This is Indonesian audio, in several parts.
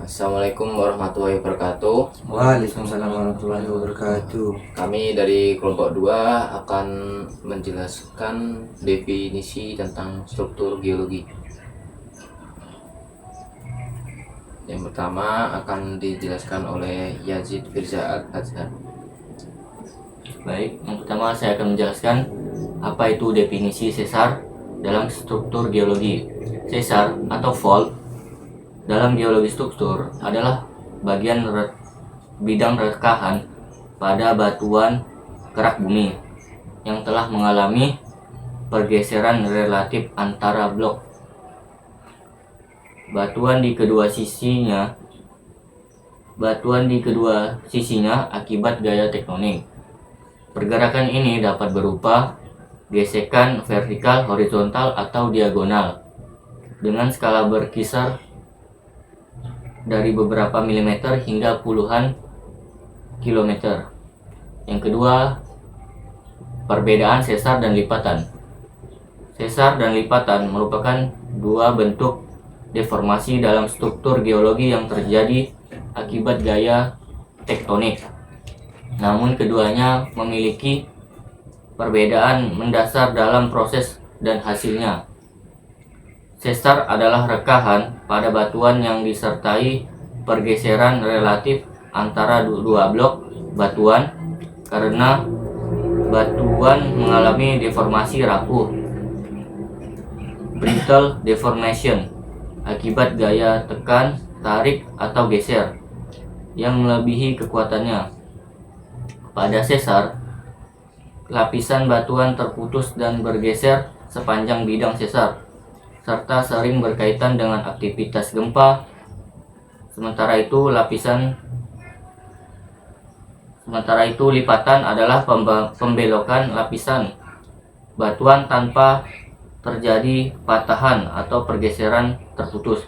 Assalamualaikum warahmatullahi wabarakatuh. Waalaikumsalam warahmatullahi wabarakatuh. Kami dari kelompok 2 akan menjelaskan definisi tentang struktur geologi. Yang pertama akan dijelaskan oleh Yazid Firza Al-Azhar. Baik, yang pertama saya akan menjelaskan apa itu definisi sesar dalam struktur geologi. Sesar atau fault dalam geologi struktur adalah bidang rekahan pada batuan kerak bumi yang telah mengalami pergeseran relatif antara blok. Batuan di kedua sisinya akibat gaya tektonik. Pergerakan ini dapat berupa gesekan vertikal, horizontal, atau diagonal dengan skala berkisar dari beberapa milimeter hingga puluhan kilometer. Yang kedua, perbedaan sesar dan lipatan. Sesar dan lipatan merupakan dua bentuk deformasi dalam struktur geologi yang terjadi akibat gaya tektonik. Namun keduanya memiliki perbedaan mendasar dalam proses dan hasilnya. Sesar adalah rekahan pada batuan yang disertai pergeseran relatif antara dua blok batuan karena batuan mengalami deformasi rapuh, brittle deformation, akibat gaya tekan, tarik, atau geser yang melebihi kekuatannya. Pada sesar, lapisan batuan terputus dan bergeser sepanjang bidang sesar serta sering berkaitan dengan aktivitas gempa. Sementara itu lipatan adalah pembelokan lapisan batuan tanpa terjadi patahan atau pergeseran terputus,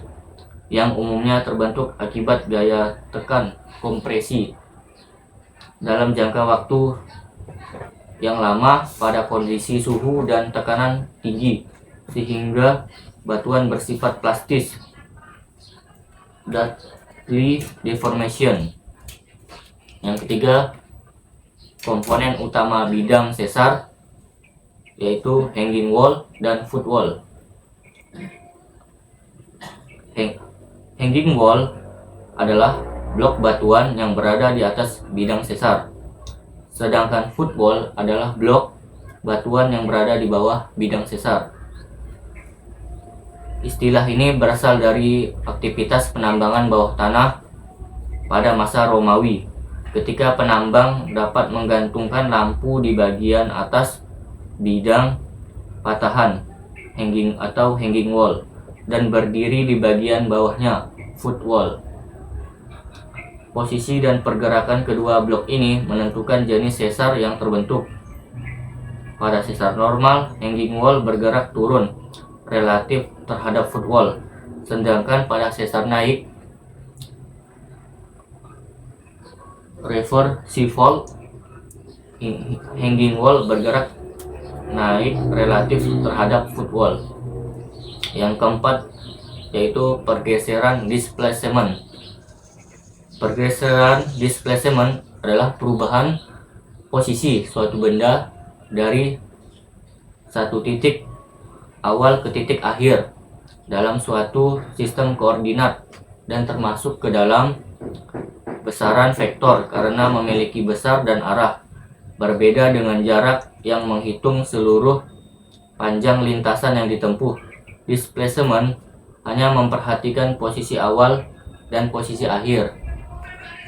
yang umumnya terbentuk akibat gaya tekan kompresi dalam jangka waktu yang lama pada kondisi suhu dan tekanan tinggi, sehingga batuan bersifat plastis, Dudley deformation. Yang ketiga, komponen utama bidang sesar yaitu hanging wall dan footwall. Hanging wall adalah blok batuan yang berada di atas bidang sesar, sedangkan footwall adalah blok batuan yang berada di bawah bidang sesar. Istilah ini berasal dari aktivitas penambangan bawah tanah pada masa Romawi, ketika penambang dapat menggantungkan lampu di bagian atas bidang patahan hanging wall dan berdiri di bagian bawahnya footwall. Posisi dan pergerakan kedua blok ini menentukan jenis sesar yang terbentuk. Pada sesar normal, hanging wall bergerak turun relatif terhadap footwall, sedangkan pada sesar naik reversible hanging wall bergerak naik relatif terhadap footwall. Yang keempat yaitu pergeseran displacement. Pergeseran displacement adalah perubahan posisi suatu benda dari satu titik awal ke titik akhir dalam suatu sistem koordinat dan termasuk ke dalam besaran vektor karena memiliki besar dan arah. Berbeda dengan jarak yang menghitung seluruh panjang lintasan yang ditempuh. Displacement hanya memperhatikan posisi awal dan posisi akhir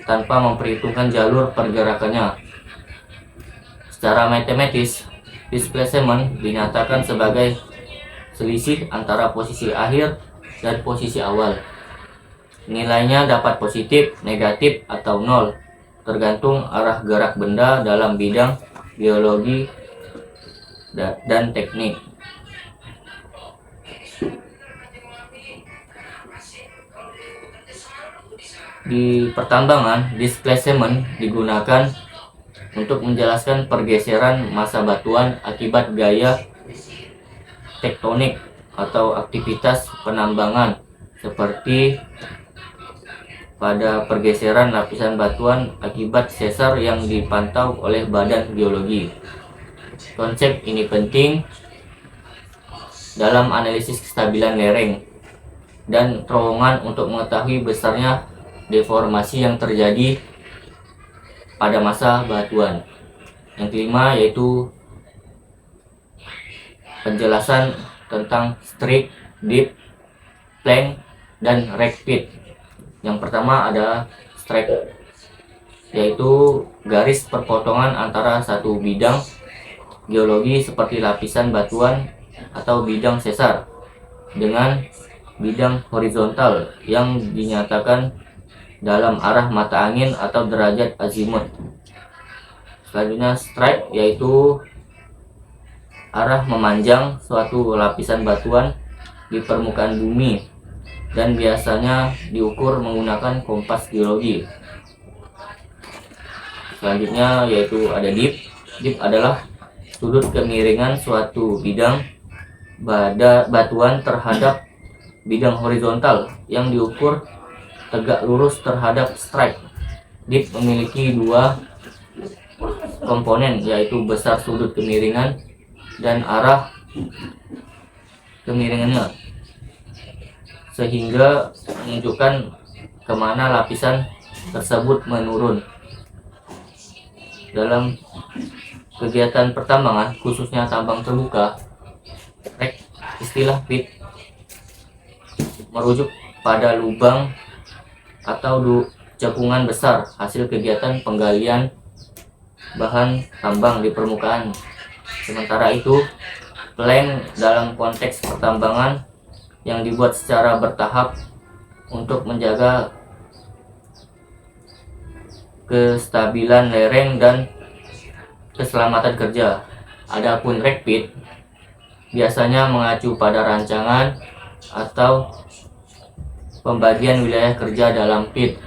tanpa memperhitungkan jalur pergerakannya. Secara matematis, displacement dinyatakan sebagai selisih antara posisi akhir dan posisi awal. Nilainya dapat positif, negatif, atau nol, tergantung arah gerak benda dalam bidang geologi dan teknik. Di pertambangan, displacement digunakan untuk menjelaskan pergeseran massa batuan akibat gaya tektonik atau aktivitas penambangan seperti pada pergeseran lapisan batuan akibat sesar yang dipantau oleh Badan Geologi. Konsep ini penting dalam analisis kestabilan lereng dan terowongan untuk mengetahui besarnya deformasi yang terjadi pada masa batuan. Yang kelima yaitu penjelasan tentang strike, dip, flank, dan rake pit. Yang pertama ada strike, yaitu garis perpotongan antara satu bidang geologi seperti lapisan batuan atau bidang sesar dengan bidang horizontal yang dinyatakan dalam arah mata angin atau derajat azimut. Selanjutnya strike, yaitu arah memanjang suatu lapisan batuan di permukaan bumi dan biasanya diukur menggunakan kompas geologi. Selanjutnya yaitu ada dip. Dip adalah sudut kemiringan suatu bidang batuan terhadap bidang horizontal yang diukur tegak lurus terhadap strike. Dip memiliki dua komponen, yaitu besar sudut kemiringan dan arah kemiringannya, sehingga menunjukkan kemana lapisan tersebut menurun. Dalam kegiatan pertambangan, khususnya tambang terbuka, istilah pit merujuk pada lubang atau cekungan besar hasil kegiatan penggalian bahan tambang di permukaan. Sementara itu, plank dalam konteks pertambangan yang dibuat secara bertahap untuk menjaga kestabilan lereng dan keselamatan kerja. Adapun rake pit biasanya mengacu pada rancangan atau pembagian wilayah kerja dalam pit,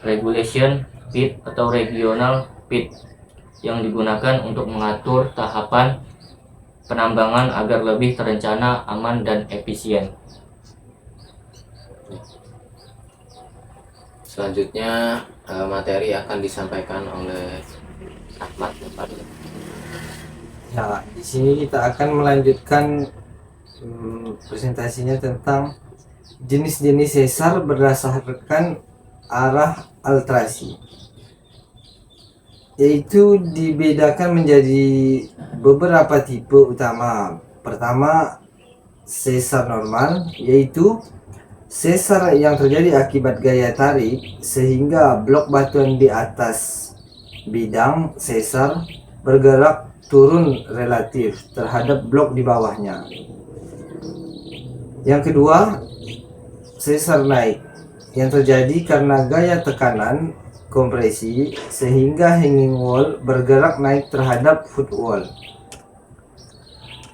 regulation pit atau regional pit, yang digunakan untuk mengatur tahapan penambangan agar lebih terencana, aman, dan efisien. Selanjutnya materi akan disampaikan oleh Ahmad. Ya, di sini kita akan melanjutkan presentasinya tentang jenis-jenis sesar berdasarkan arah alterasi, yaitu dibedakan menjadi beberapa tipe utama. Pertama, sesar normal, yaitu sesar yang terjadi akibat gaya tarik sehingga blok batuan di atas bidang sesar bergerak turun relatif terhadap blok di bawahnya. Yang kedua, sesar naik, yang terjadi karena gaya tekanan kompresi sehingga hanging wall bergerak naik terhadap foot wall.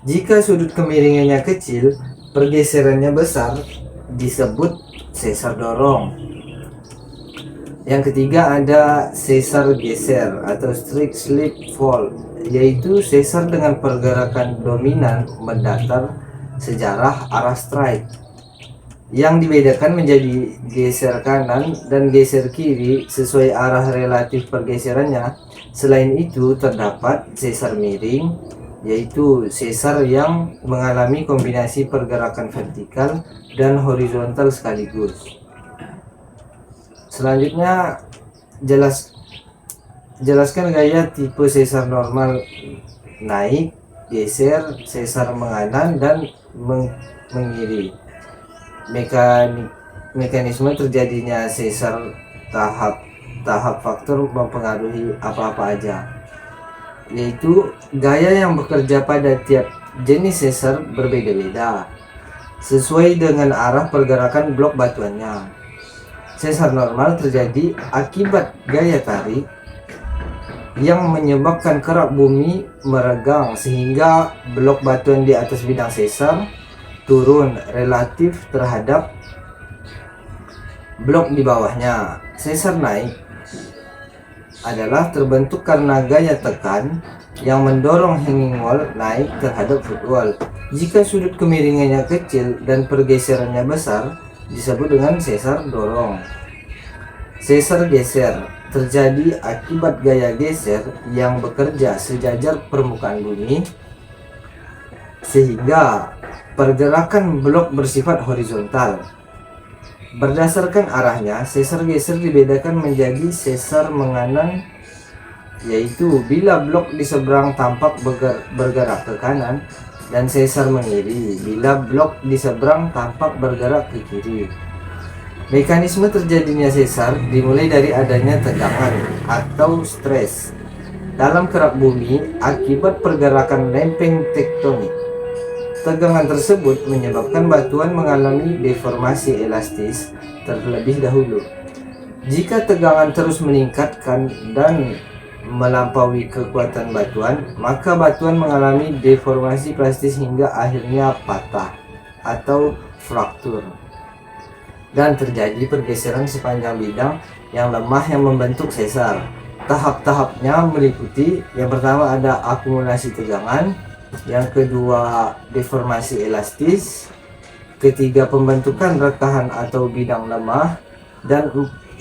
Jika sudut kemiringannya kecil, pergeserannya besar, disebut sesar dorong. Yang ketiga ada sesar geser atau strict slip fall, yaitu sesar dengan pergerakan dominan mendatar sejarah arah strike, yang dibedakan menjadi geser kanan dan geser kiri sesuai arah relatif pergeserannya. Selain itu terdapat sesar miring, yaitu sesar yang mengalami kombinasi pergerakan vertikal dan horizontal sekaligus. Selanjutnya jelaskan gaya tipe sesar normal naik, geser, sesar menganan, dan mengiri. Mekanisme terjadinya sesar, tahap faktor mempengaruhi apa-apa aja, yaitu gaya yang bekerja pada tiap jenis sesar berbeda-beda sesuai dengan arah pergerakan blok batuannya. Sesar normal terjadi akibat gaya tarik yang menyebabkan kerak bumi meregang sehingga blok batuan di atas bidang sesar turun relatif terhadap blok di bawahnya. Sesar naik adalah terbentuk karena gaya tekan yang mendorong hanging wall naik terhadap foot wall. Jika sudut kemiringannya kecil dan pergeserannya besar, disebut dengan sesar dorong. Sesar geser terjadi akibat gaya geser yang bekerja sejajar permukaan bumi sehingga pergerakan blok bersifat horizontal. Berdasarkan arahnya, sesar geser dibedakan menjadi sesar menganan, yaitu bila blok di seberang tampak bergerak ke kanan, dan sesar mengiri bila blok di seberang tampak bergerak ke kiri. Mekanisme terjadinya sesar dimulai dari adanya tegangan atau stres dalam kerak bumi akibat pergerakan lempeng tektonik. Tegangan tersebut menyebabkan batuan mengalami deformasi elastis terlebih dahulu. Jika tegangan terus meningkatkan dan melampaui kekuatan batuan, maka batuan mengalami deformasi plastis hingga akhirnya patah atau fraktur. Dan terjadi pergeseran sepanjang bidang yang lemah yang membentuk sesar. Tahap-tahapnya meliputi: yang pertama ada akumulasi tegangan, yang kedua deformasi elastis, ketiga pembentukan rekahan atau bidang lemah, dan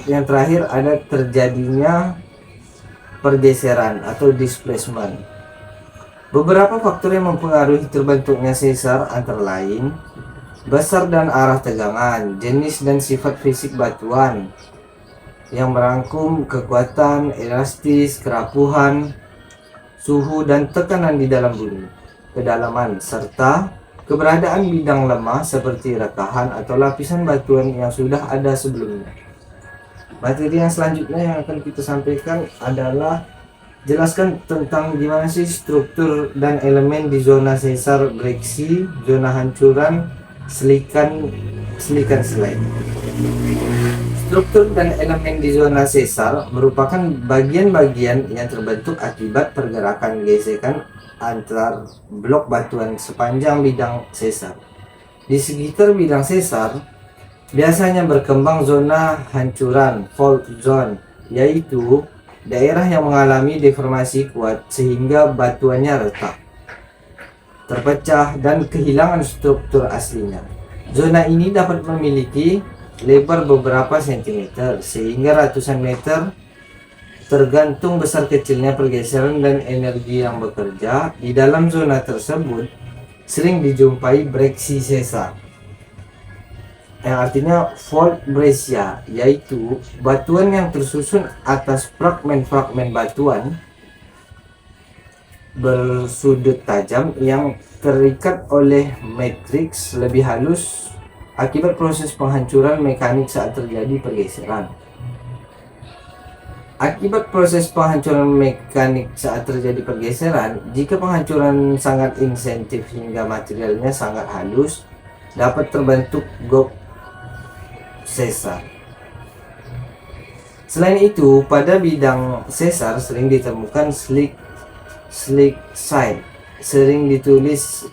yang terakhir ada terjadinya pergeseran atau displacement. Beberapa faktor yang mempengaruhi terbentuknya sesar antara lain besar dan arah tegangan, jenis dan sifat fisik batuan yang merangkum kekuatan, elastis, kerapuhan, suhu dan tekanan di dalam bumi, kedalaman, serta keberadaan bidang lemah seperti rekahan atau lapisan batuan yang sudah ada sebelumnya. Materi yang selanjutnya yang akan kita sampaikan adalah jelaskan tentang gimana sih struktur dan elemen di zona sesar breksi, zona hancuran, selikan slide. Struktur dan elemen di zona sesar merupakan bagian-bagian yang terbentuk akibat pergerakan gesekan antar blok batuan sepanjang bidang sesar. Di sekitar bidang sesar biasanya berkembang zona hancuran, fault zone, yaitu daerah yang mengalami deformasi kuat sehingga batuannya retak, terpecah, dan kehilangan struktur aslinya. Zona ini dapat memiliki lebar beberapa sentimeter sehingga ratusan meter, tergantung besar kecilnya pergeseran dan energi yang bekerja. Di dalam zona tersebut sering dijumpai breksi sesar, yang artinya fault brescia, yaitu batuan yang tersusun atas fragmen-fragmen batuan bersudut tajam yang terikat oleh matriks lebih halus akibat proses penghancuran mekanik saat terjadi pergeseran. Akibat proses penghancuran mekanik saat terjadi pergeseran, jika penghancuran sangat insentif hingga materialnya sangat halus, dapat terbentuk gok sesar. Selain itu, pada bidang sesar sering ditemukan slick side, sering ditulis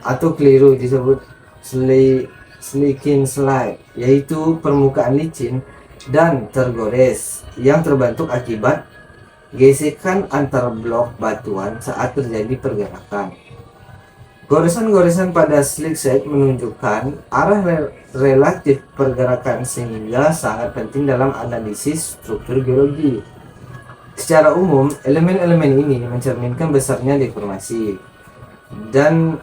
atau keliru disebut slicking slide, yaitu permukaan licin dan tergores yang terbentuk akibat gesekan antar blok batuan saat terjadi pergerakan. Goresan-goresan pada slick side menunjukkan arah relatif pergerakan sehingga sangat penting dalam analisis struktur geologi. Secara umum, elemen-elemen ini mencerminkan besarnya deformasi dan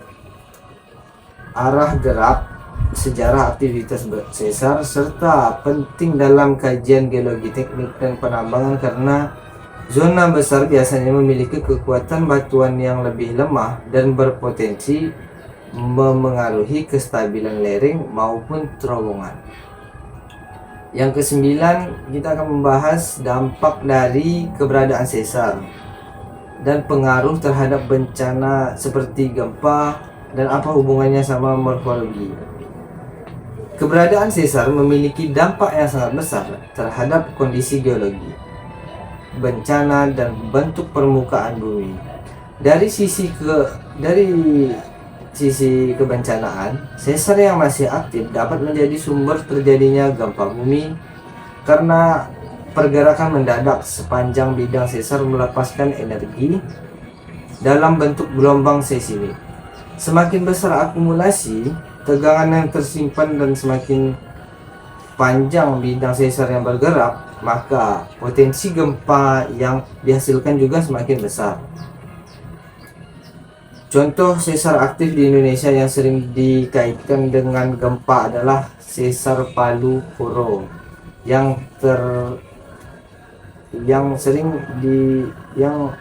arah gerak sejarah aktivitas sesar, serta penting dalam kajian geologi teknik dan penambangan karena zona besar biasanya memiliki kekuatan batuan yang lebih lemah dan berpotensi memengaruhi kestabilan lereng maupun terowongan. Yang kesembilan, kita akan membahas dampak dari keberadaan sesar dan pengaruh terhadap bencana seperti gempa dan apa hubungannya sama morfologi. Keberadaan sesar memiliki dampak yang sangat besar terhadap kondisi geologi, bencana, dan bentuk permukaan bumi. Dari sisi kebencanaan, sesar yang masih aktif dapat menjadi sumber terjadinya gempa bumi karena pergerakan mendadak sepanjang bidang sesar melepaskan energi dalam bentuk gelombang seismik. Semakin besar akumulasi tegangan yang tersimpan dan semakin sepanjang bidang sesar yang bergerak, maka potensi gempa yang dihasilkan juga semakin besar. Contoh sesar aktif di Indonesia yang sering dikaitkan dengan gempa adalah sesar Palu Koro yang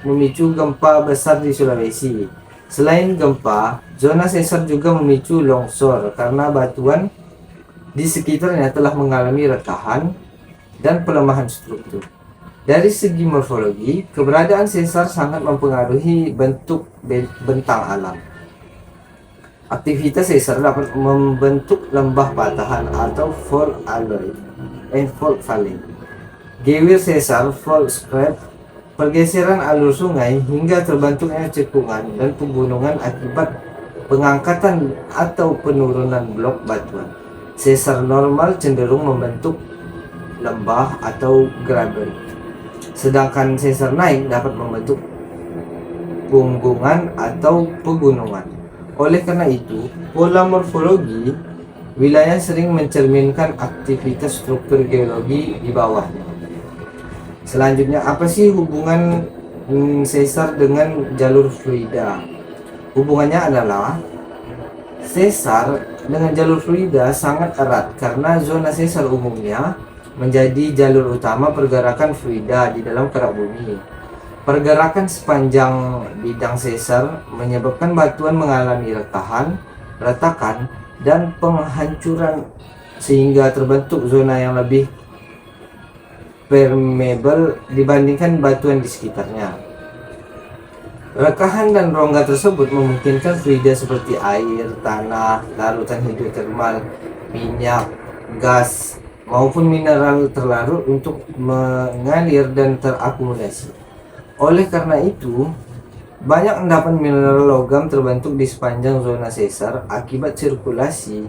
memicu gempa besar di Sulawesi. Selain gempa, zona sesar juga memicu longsor karena batuan di sekitarnya telah mengalami retahan dan pelemahan struktur. Dari segi morfologi, keberadaan sesar sangat mempengaruhi bentuk bentang alam. Aktivitas sesar dapat membentuk lembah patahan atau fault valley, gewir sesar, fault scarp, pergeseran alur sungai hingga terbentuknya cekungan dan pegunungan akibat pengangkatan atau penurunan blok batuan. Sesar normal cenderung membentuk lembah atau graben, sedangkan sesar naik dapat membentuk punggungan atau pegunungan. Oleh karena itu, pola morfologi wilayah sering mencerminkan aktivitas struktur geologi di bawahnya. Selanjutnya, apa sih hubungan sesar dengan jalur fluida? Hubungannya adalah sesar dengan jalur fluida sangat erat karena zona sesar umumnya menjadi jalur utama pergerakan fluida di dalam kerak bumi. Pergerakan sepanjang bidang sesar menyebabkan batuan mengalami retakan, dan penghancuran sehingga terbentuk zona yang lebih permeable dibandingkan batuan di sekitarnya. Rekahan dan rongga tersebut memungkinkan fluida seperti air, tanah, larutan hidrotermal, minyak, gas, maupun mineral terlarut untuk mengalir dan terakumulasi. Oleh karena itu, banyak endapan mineral logam terbentuk di sepanjang zona sesar akibat sirkulasi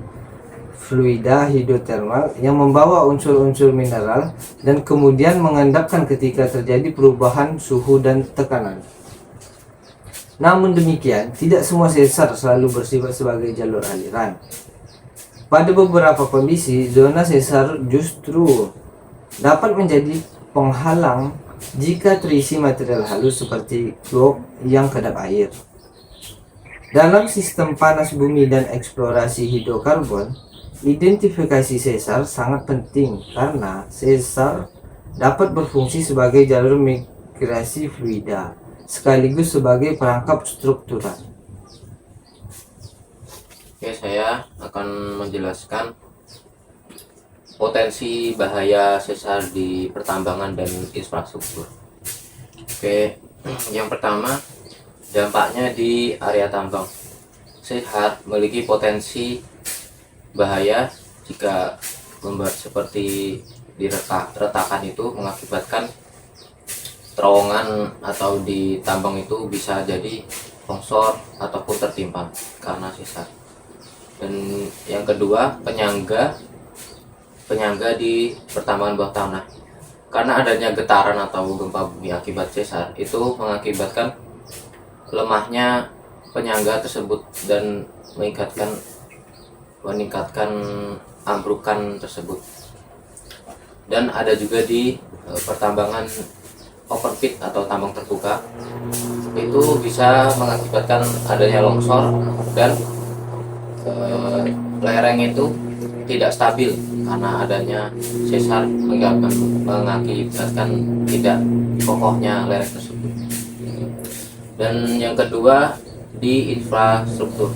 fluida hidrotermal yang membawa unsur-unsur mineral dan kemudian mengendapkan ketika terjadi perubahan suhu dan tekanan. Namun demikian, tidak semua sesar selalu bersifat sebagai jalur aliran. Pada beberapa kondisi, zona sesar justru dapat menjadi penghalang jika terisi material halus seperti klork yang kedap air. Dalam sistem panas bumi dan eksplorasi hidrokarbon, identifikasi sesar sangat penting karena sesar dapat berfungsi sebagai jalur migrasi fluida sekaligus sebagai perangkap struktural. Oke, saya akan menjelaskan potensi bahaya sesar di pertambangan dan infrastruktur. Oke, yang pertama, dampaknya di area tambang. Sesar memiliki potensi bahaya jika seperti retakan itu mengakibatkan terowongan atau di tambang itu bisa jadi longsor ataupun tertimpa karena sesar. Dan yang kedua, penyangga di pertambangan bawah tanah. Karena adanya getaran atau gempa bumi akibat sesar itu mengakibatkan lemahnya penyangga tersebut dan meningkatkan ambrukan tersebut. Dan ada juga di pertambangan open pit atau tambang terbuka, itu bisa mengakibatkan adanya longsor dan lereng itu tidak stabil karena adanya sesar mengakibatkan tidak kokohnya lereng tersebut. Dan yang kedua, di infrastruktur.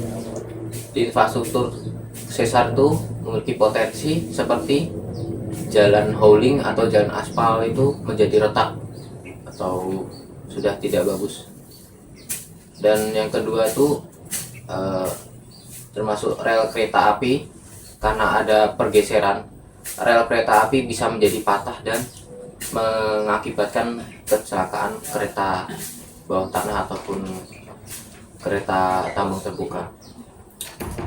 Di infrastruktur, sesar itu memiliki potensi seperti jalan hauling atau jalan aspal itu menjadi retak atau sudah tidak bagus. Dan yang kedua itu termasuk rel kereta api. Karena ada pergeseran, rel kereta api bisa menjadi patah dan mengakibatkan kecelakaan kereta bawah tanah ataupun kereta tambang terbuka.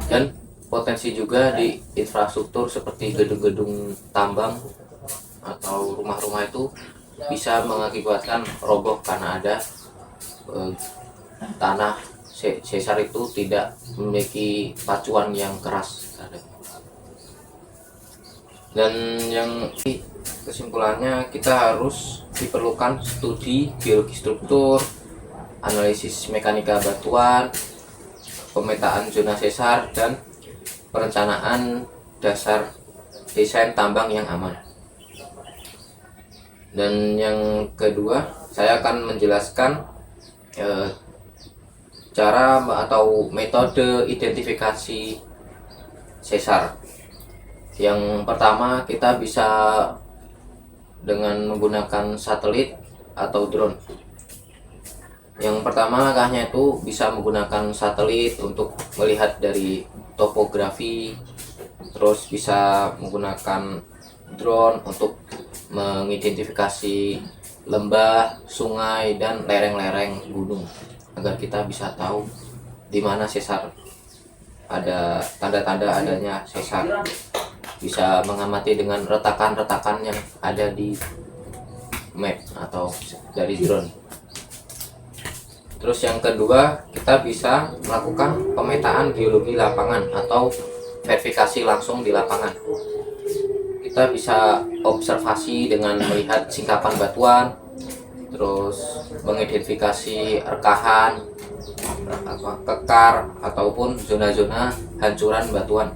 Dan potensi juga di infrastruktur seperti gedung-gedung tambang atau rumah-rumah itu bisa mengakibatkan roboh karena ada tanah sesar itu tidak memiliki pacuan yang keras. Dan yang kesimpulannya, kita harus diperlukan studi geologi struktur, analisis mekanika batuan, pemetaan zona sesar, dan perencanaan dasar desain tambang yang aman. Dan yang kedua, saya akan menjelaskan cara atau metode identifikasi sesar. Yang pertama, kita bisa dengan menggunakan satelit atau drone. Yang pertama langkahnya itu bisa menggunakan satelit untuk melihat dari topografi, terus bisa menggunakan drone untuk mengidentifikasi lembah, sungai, dan lereng-lereng gunung agar kita bisa tahu di mana sesar, ada tanda-tanda adanya sesar. Bisa mengamati dengan retakan-retakan yang ada di map atau dari drone. Terus yang kedua, kita bisa melakukan pemetaan geologi lapangan atau verifikasi langsung di lapangan. Kita bisa observasi dengan melihat singkapan batuan, terus mengidentifikasi rekahan, kekar, ataupun zona-zona hancuran batuan.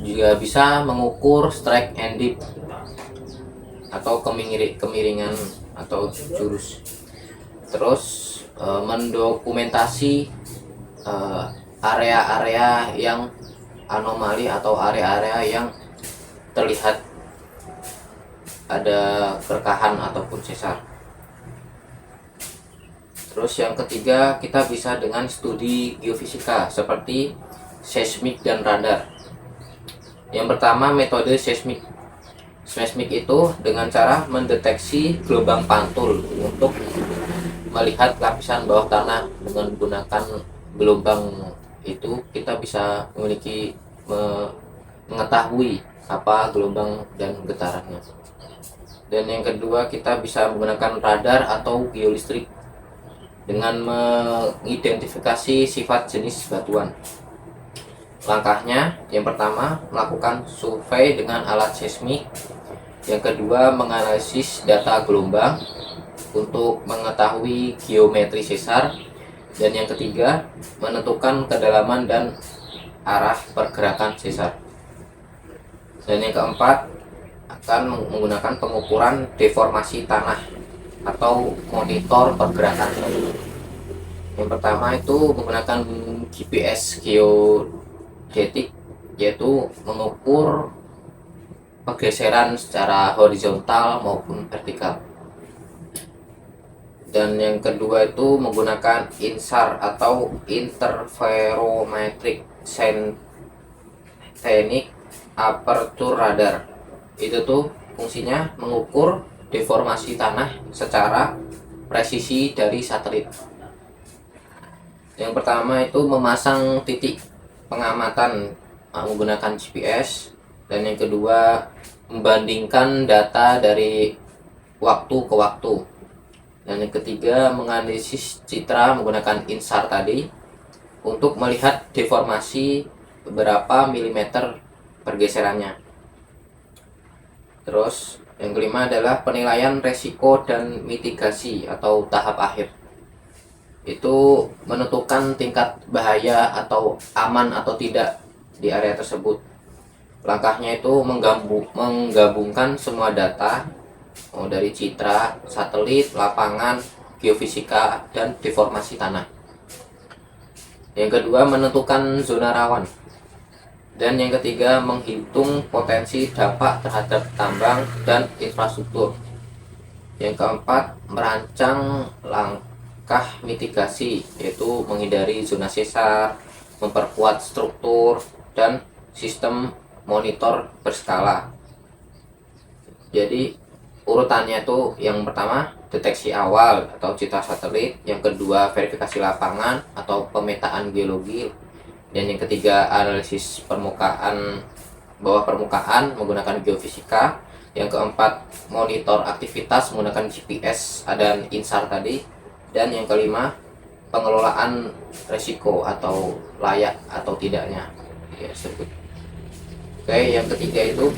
Juga bisa mengukur strike and dip atau kemiringan atau jurus. Terus mendokumentasi area-area yang anomali atau area-area yang terlihat ada kerekahan ataupun sesar. Terus yang ketiga, kita bisa dengan studi geofisika seperti seismik dan radar. Yang pertama, metode seismik. Seismik itu dengan cara mendeteksi gelombang pantul untuk melihat lapisan bawah tanah. Dengan menggunakan gelombang itu, kita bisa mengetahui apa gelombang dan getarannya. Dan yang kedua, kita bisa menggunakan radar atau geolistrik dengan mengidentifikasi sifat jenis batuan. Langkahnya, yang pertama melakukan survei dengan alat seismik, yang kedua menganalisis data gelombang untuk mengetahui geometri sesar, dan yang ketiga menentukan kedalaman dan arah pergerakan sesar. Dan yang keempat akan menggunakan pengukuran deformasi tanah atau monitor pergerakan. Yang pertama itu menggunakan GPS geodetik, yaitu mengukur pergeseran secara horizontal maupun vertikal. Dan yang kedua itu menggunakan INSAR atau Interferometric Synthetic Aperture Radar. Itu tuh fungsinya mengukur deformasi tanah secara presisi dari satelit. Yang pertama itu memasang titik pengamatan menggunakan GPS, dan yang kedua membandingkan data dari waktu ke waktu, dan yang ketiga menganalisis citra menggunakan INSAR tadi untuk melihat deformasi berapa milimeter pergeserannya. Terus yang kelima adalah penilaian resiko dan mitigasi atau tahap akhir. Itu menentukan tingkat bahaya atau aman atau tidak di area tersebut. Langkahnya itu menggabungkan semua data dari citra, satelit, lapangan, geofisika, dan deformasi tanah. Yang kedua menentukan zona rawan. Dan yang ketiga menghitung potensi dampak terhadap tambang dan infrastruktur. Yang keempat merancang langkah mitigasi, yaitu menghindari zona sesar, memperkuat struktur, dan sistem monitor berskala. Jadi urutannya itu yang pertama deteksi awal atau citra satelit, yang kedua verifikasi lapangan atau pemetaan geologi, dan yang ketiga analisis bawah permukaan menggunakan geofisika, yang keempat monitor aktivitas menggunakan GPS dan INSAR tadi, dan yang kelima pengelolaan resiko atau layak atau tidaknya ya tersebut. Oke, yang ketiga itu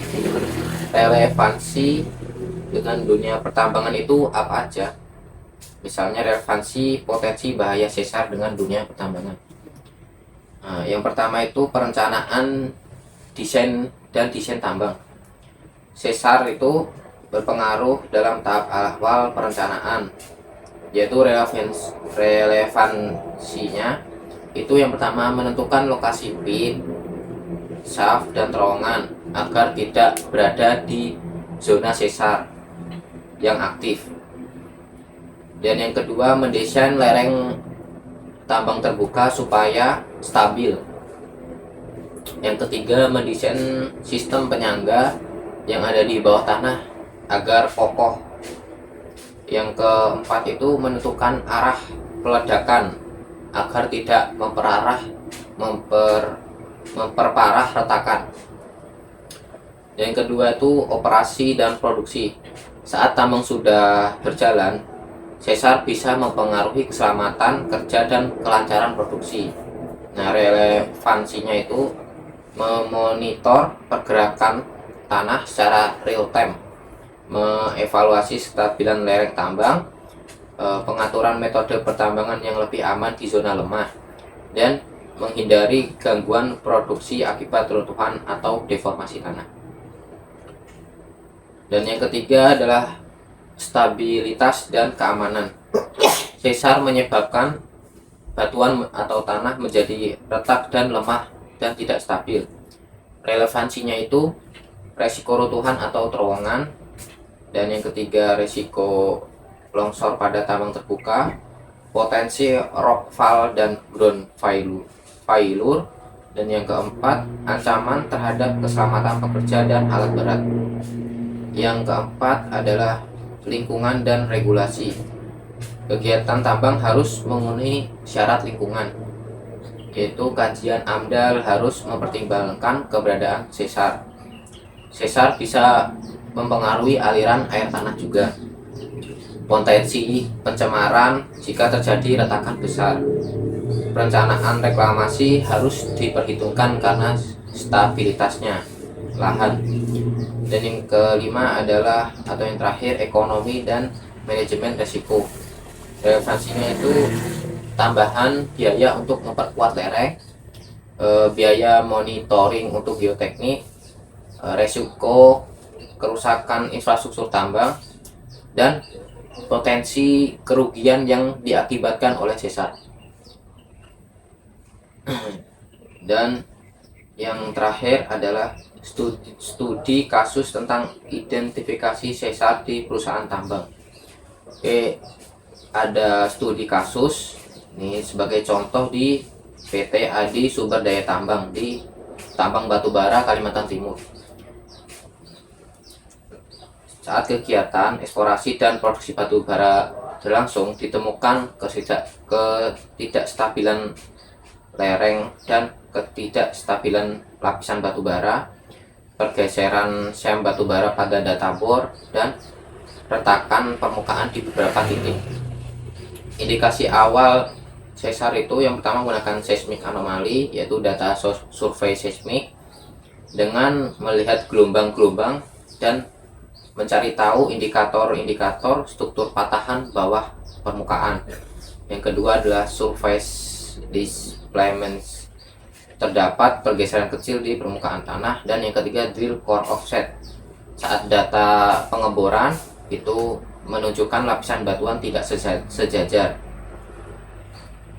relevansi dengan dunia pertambangan itu apa aja. Misalnya relevansi potensi bahaya sesar dengan dunia pertambangan. Nah, yang pertama itu perencanaan, desain dan desain tambang. Sesar itu berpengaruh dalam tahap awal perencanaan, yaitu relevansinya itu yang pertama menentukan lokasi pit, shaft dan terowongan agar tidak berada di zona sesar yang aktif. Dan yang kedua mendesain lereng tambang terbuka supaya stabil. Yang ketiga mendesain sistem penyangga yang ada di bawah tanah agar kokoh. Yang keempat itu menentukan arah peledakan agar tidak memperparah retakan. Yang kedua itu operasi dan produksi. Saat tambang sudah berjalan, sesar bisa mempengaruhi keselamatan kerja dan kelancaran produksi. Nah, relevansinya itu memonitor pergerakan tanah secara real time, mengevaluasi kestabilan lereng tambang, pengaturan metode pertambangan yang lebih aman di zona lemah, dan menghindari gangguan produksi akibat runtuhan atau deformasi tanah. Dan yang ketiga adalah stabilitas dan keamanan. Sesar menyebabkan batuan atau tanah menjadi retak dan lemah dan tidak stabil. Relevansinya itu resiko runtuhan atau terowongan. Dan yang ketiga resiko longsor pada tambang terbuka, potensi rockfall dan ground failure. Dan yang keempat ancaman terhadap keselamatan pekerja dan alat berat. Yang keempat adalah lingkungan dan regulasi. Kegiatan tambang harus memenuhi syarat lingkungan, yaitu kajian AMDAL harus mempertimbangkan keberadaan sesar. Sesar bisa mempengaruhi aliran air tanah juga. Potensi pencemaran jika terjadi retakan besar. Perencanaan reklamasi harus diperhitungkan karena stabilitasnya lahan. Dan yang kelima adalah atau yang terakhir ekonomi dan manajemen risiko. Relevansinya itu tambahan biaya untuk memperkuat lereng, biaya monitoring untuk geoteknik, resiko kerusakan infrastruktur tambang, dan potensi kerugian yang diakibatkan oleh sesar. Dan yang terakhir adalah studi kasus tentang identifikasi sesar di perusahaan tambang. Oke, ada studi kasus ini sebagai contoh di PT Adi Sumber Daya Tambang di Tambang Batubara, Kalimantan Timur. Saat kegiatan eksplorasi dan produksi batubara berlangsung, ditemukan ketidakstabilan lereng dan ketidakstabilan lapisan batubara, pergeseran sem batubara pada databor, dan retakan permukaan di beberapa titik. Indikasi awal sesar itu yang pertama menggunakan seismik anomali, yaitu data survei seismik dengan melihat gelombang-gelombang dan mencari tahu indikator-indikator struktur patahan bawah permukaan. Yang kedua adalah surface displacements, terdapat pergeseran kecil di permukaan tanah. Dan yang ketiga drill core offset, saat data pengeboran itu menunjukkan lapisan batuan tidak sejajar.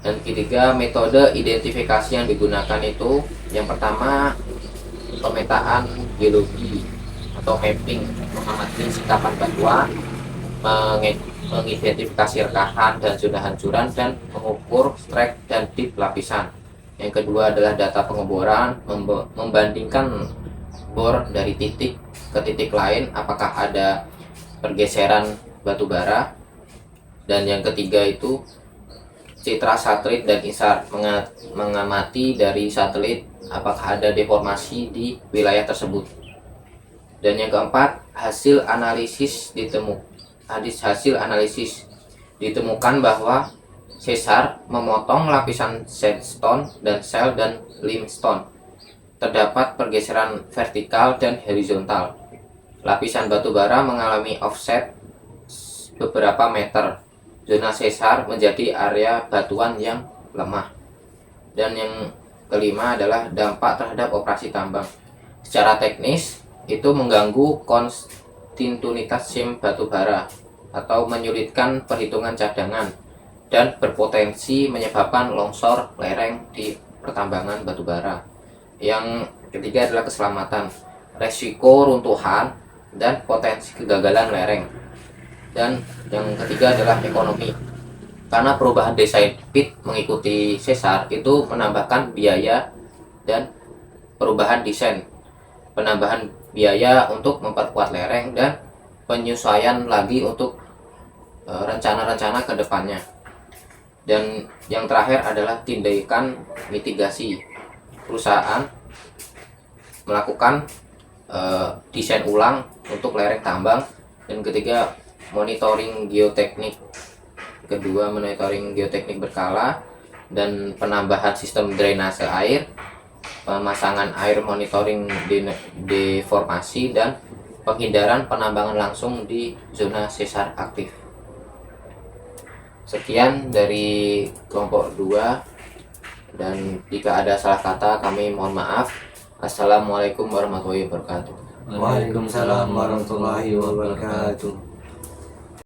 Dan ketiga metode identifikasi yang digunakan itu yang pertama pemetaan geologi atau mapping, mengamati sikapan batuan, mengidentifikasi rekahan dan zona hancuran, dan mengukur strike dan dip lapisan. Yang kedua adalah data pengeboran, membandingkan bor dari titik ke titik lain apakah ada pergeseran batu bara. Dan yang ketiga itu citra satelit dan ISAR, mengamati dari satelit apakah ada deformasi di wilayah tersebut. Dan yang keempat hasil analisis ditemukan bahwa sesar memotong lapisan sandstone dan shale dan limestone terdapat pergeseran vertikal dan horizontal. Lapisan batu bara mengalami offset beberapa meter. Zona sesar menjadi area batuan yang lemah. Dan yang kelima adalah dampak terhadap operasi tambang. Secara teknis, itu mengganggu kontinuitas sim batu bara atau menyulitkan perhitungan cadangan dan berpotensi menyebabkan longsor lereng di pertambangan batu bara. Yang ketiga adalah keselamatan, resiko runtuhan dan potensi kegagalan lereng. Dan yang ketiga adalah ekonomi, karena perubahan desain pit mengikuti sesar itu menambahkan biaya dan perubahan desain, penambahan biaya untuk memperkuat lereng dan penyesuaian lagi untuk rencana-rencana ke depannya. Dan yang terakhir adalah tindakan mitigasi. Perusahaan melakukan desain ulang untuk lereng tambang. Dan ketiga, monitoring geoteknik. Kedua, monitoring geoteknik berkala dan penambahan sistem drainase air, pemasangan air monitoring deformasi, dan penghindaran penambangan langsung di zona sesar aktif. Sekian dari kelompok 2, dan jika ada salah kata kami mohon maaf. Assalamualaikum warahmatullahi wabarakatuh. Waalaikumsalam warahmatullahi wabarakatuh.